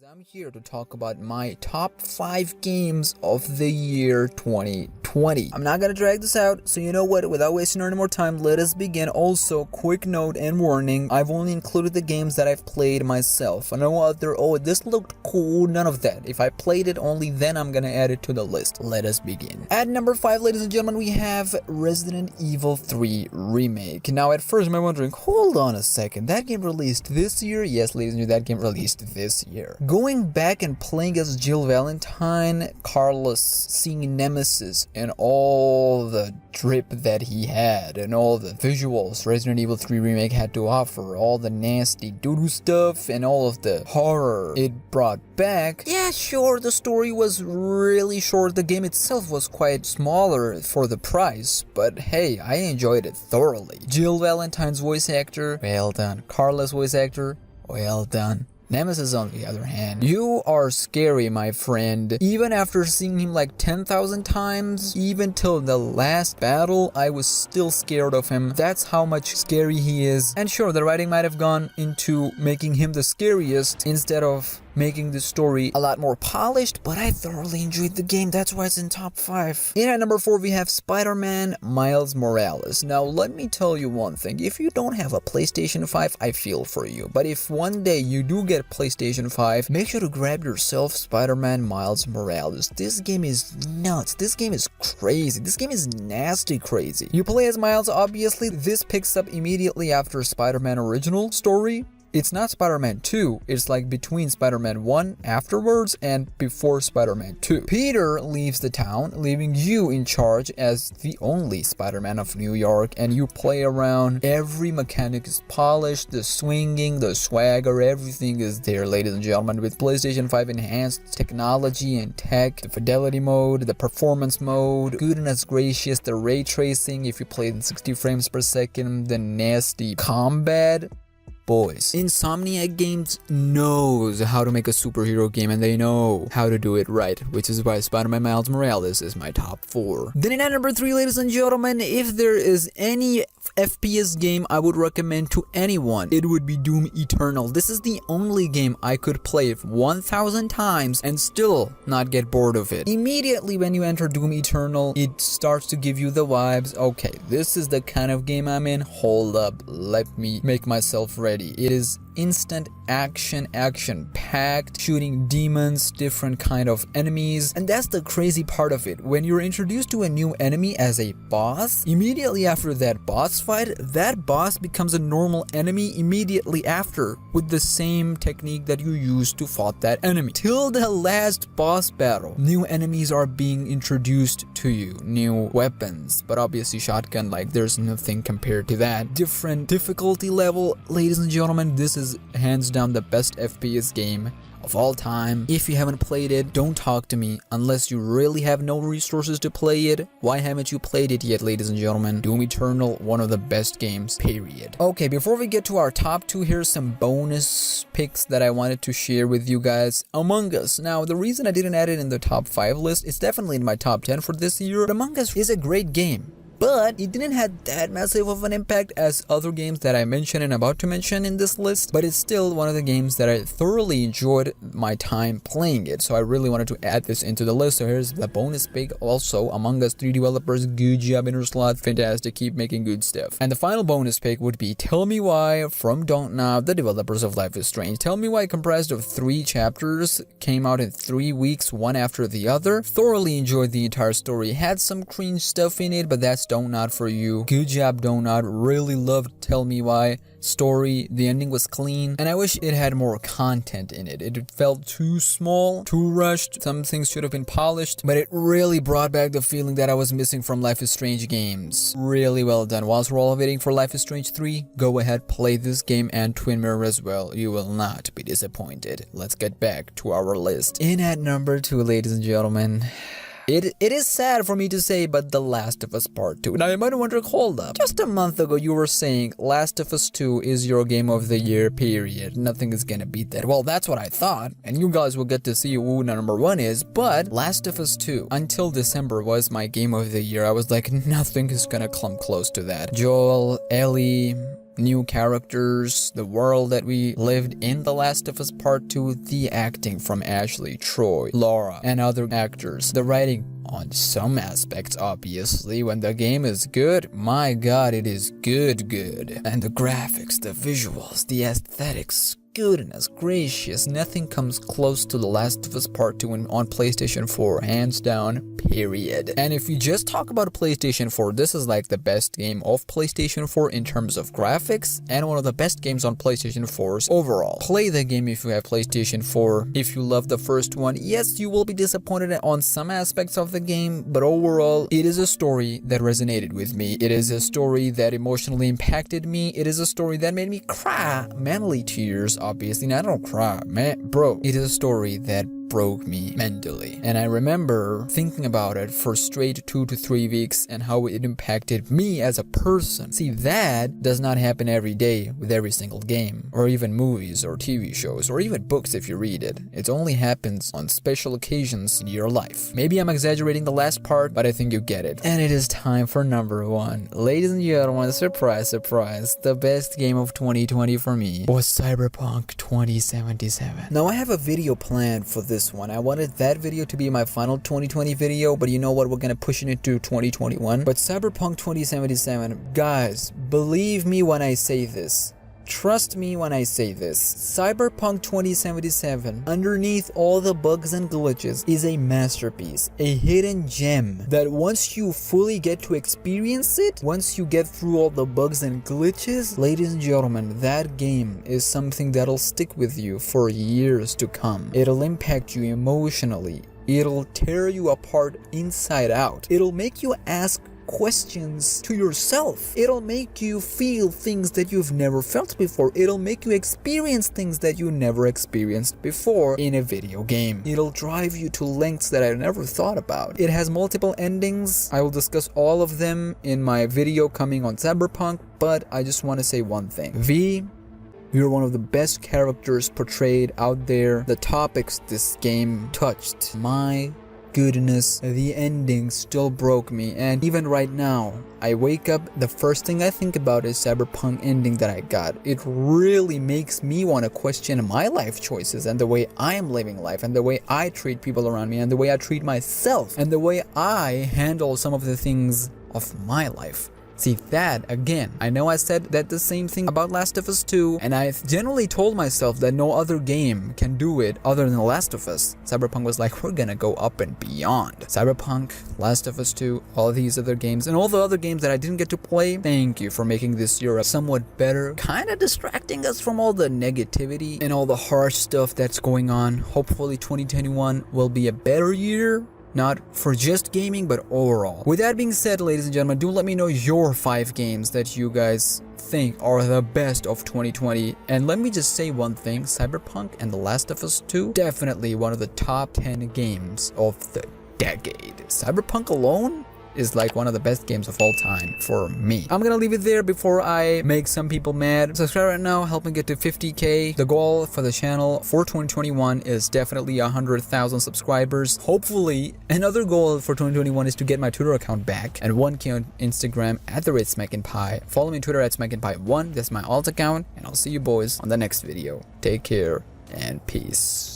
I'm here to talk about my top 5 games of the year 2020. I'm not gonna drag this out, so you know what, without wasting any more time, let us begin. Also, quick note and warning, I've only included the games that I've played myself. No other, oh, this looked cool, none of that. If I played it, only then I'm gonna add it to the list. Let us begin. At number 5, ladies and gentlemen, we have Resident Evil 3 Remake. Now, at first, you might be wondering, hold on a second, that game released this year? Yes, ladies and gentlemen, that game released this year. Going back and playing as Jill Valentine, Carlos, seeing Nemesis, and all the drip that he had, and all the visuals Resident Evil 3 Remake had to offer, all the nasty doo-doo stuff, and all of the horror it brought back. Yeah, sure, the story was really short, the game itself was quite smaller for the price, but hey, I enjoyed it thoroughly. Jill Valentine's voice actor, well done. Carlos voice actor, well done. Nemesis, on the other hand, you are scary, my friend. Even after seeing him like 10,000 times, even till the last battle, I was still scared of him. That's how much scary he is. And sure, the writing might have gone into making him the scariest instead of making the story a lot more polished, but I thoroughly enjoyed the game. That's why it's in top 5. In at number 4, we have Spider-Man Miles Morales. Now, let me tell you one thing. If you don't have a PlayStation 5, I feel for you. But if one day you do get PlayStation 5, make sure to grab yourself Spider-Man Miles Morales. This game is nuts. This game is crazy. This game is nasty crazy. You play as Miles, obviously. This picks up immediately after Spider-Man original story. It's not Spider-Man 2, it's like between Spider-Man 1 afterwards and before Spider-Man 2. Peter leaves the town, leaving you in charge as the only Spider-Man of New York, and you play around. Every mechanic is polished, the swinging, the swagger, everything is there, ladies and gentlemen, with PlayStation 5 enhanced technology and tech, the fidelity mode, the performance mode, goodness gracious, the ray tracing if you play in 60 frames per second, the nasty combat. Boys, Insomniac Games knows how to make a superhero game, and they know how to do it right, which is why Spider-Man Miles Morales is my top 4. Then in at number 3, ladies and gentlemen, if there is any FPS game I would recommend to anyone, it would be Doom Eternal. This is the only game I could play 1,000 times and still not get bored of it. Immediately when you enter Doom Eternal, it starts to give you the vibes, okay, this is the kind of game I'm in, hold up, let me make myself ready. It is instant action packed, shooting demons, different kind of enemies, and that's the crazy part of it. When you're introduced to a new enemy as a boss, immediately after that boss fight, that boss becomes a normal enemy immediately after, with the same technique that you used to fight that enemy. Till the last boss battle, new enemies are being introduced to you, new weapons, but obviously shotgun, like there's nothing compared to that. Different difficulty level, ladies and gentlemen, this is hands down the best FPS game of all time. If you haven't played it, don't talk to me unless you really have no resources to play it. Why haven't you played it yet, ladies and gentlemen? Doom Eternal, one of the best games, period. Okay, before we get to our top 2, here's some bonus picks that I wanted to share with you guys. Among Us. Now, the reason I didn't add it in the top 5 list, it's definitely in my top 10 for this year. Among Us is a great game, but it didn't have that massive of an impact as other games that I mentioned and about to mention in this list, but it's still one of the games that I thoroughly enjoyed my time playing it, so I really wanted to add this into the list. So here's the bonus pick also. Among Us 3 developers, good job, Interslot, fantastic, keep making good stuff. And the final bonus pick would be Tell Me Why from Don't Know, the developers of Life is Strange. Tell Me Why, comprised of 3 chapters, came out in 3 weeks, one after the other. Thoroughly enjoyed the entire story, had some cringe stuff in it, but that's Don't Not for you. Good job, Don't Not. Really loved Tell Me Why story. The ending was clean, and I wish it had more content in it. It felt too small, too rushed. Some things should have been polished, but it really brought back the feeling that I was missing from Life is Strange games. Really well done. Whilst we're all waiting for Life is Strange 3, go ahead, play this game and Twin Mirror as well. You will not be disappointed. Let's get back to our list. In at number 2, ladies and gentlemen, It is sad for me to say, but The Last of Us Part 2. Now you might wonder, hold up. Just a month ago you were saying Last of Us 2 is your game of the year, period. Nothing is gonna beat that. Well, that's what I thought, and you guys will get to see who number 1 is, but Last of Us 2, until December, was my game of the year. I was like, nothing is gonna come close to that. Joel, Ellie, new characters, the world that we lived in The Last of Us Part 2, the acting from Ashley, Troy, Laura, and other actors, the writing on some aspects, obviously. When the game is good, my god, it is good. And the graphics, the visuals, the aesthetics, goodness gracious, nothing comes close to The Last of Us Part 2 on PlayStation 4, hands down, period. And if you just talk about PlayStation 4, this is like the best game of PlayStation 4 in terms of graphics, and one of the best games on PlayStation 4's overall. Play the game if you have PlayStation 4. If you love the first one, yes, you will be disappointed on some aspects of the game, but overall, it is a story that resonated with me. It is a story that emotionally impacted me. It is a story that made me cry, manly tears, obviously. Now, I don't cry, man, bro. It is a story that broke me mentally, and I remember thinking about it for straight 2 to 3 weeks and how it impacted me as a person. See, that does not happen every day with every single game, or even movies or TV shows, or even books if you read it. It only happens on special occasions in your life. Maybe I'm exaggerating the last part, but I think you get it. And it is time for number 1. Ladies and gentlemen, surprise, the best game of 2020 for me was Cyberpunk 2077. Now, I have a video planned for this one. I wanted that video to be my final 2020 video, but you know what, we're gonna push it into 2021. But Cyberpunk 2077, guys, believe me when I say this. Trust me when I say this. Cyberpunk 2077, underneath all the bugs and glitches, is a masterpiece, a hidden gem that once you fully get to experience it, once you get through all the bugs and glitches, ladies and gentlemen, that game is something that'll stick with you for years to come. It'll impact you emotionally. It'll tear you apart inside out. It'll make you ask questions to yourself. It'll make you feel things that you've never felt before. It'll make you experience things that you never experienced before in a video game. It'll drive you to lengths that I never thought about. It has multiple endings. I will discuss all of them in my video coming on Cyberpunk, but I just want to say one thing. You're one of the best characters portrayed out there. The topics this game touched, my goodness, the ending still broke me, and even right now, I wake up, the first thing I think about is Cyberpunk ending that I got. It really makes me want to question my life choices and the way I am living life and the way I treat people around me and the way I treat myself and the way I handle some of the things of my life. See, that, again, I know I said that the same thing about Last of Us 2, and I generally told myself that no other game can do it other than The Last of Us. Cyberpunk was like, we're gonna go up and beyond. Cyberpunk, Last of Us 2, all these other games, and all the other games that I didn't get to play, thank you for making this year somewhat better, kind of distracting us from all the negativity and all the harsh stuff that's going on. Hopefully 2021 will be a better year. Not for just gaming, but overall. With that being said, ladies and gentlemen, do let me know your 5 games that you guys think are the best of 2020. And let me just say one thing, Cyberpunk and The Last of Us 2, definitely one of the top 10 games of the decade. Cyberpunk alone is like one of the best games of all time for me. I'm gonna leave it there before I make some people mad. Subscribe right now, help me get to 50k. The goal for the channel for 2021 is definitely 100,000 subscribers. Hopefully, another goal for 2021 is to get my Twitter account back and 1k on Instagram at @SmackNPie. Follow me on Twitter at SmackNPie1. That's my alt account, and I'll see you boys on the next video. Take care and peace.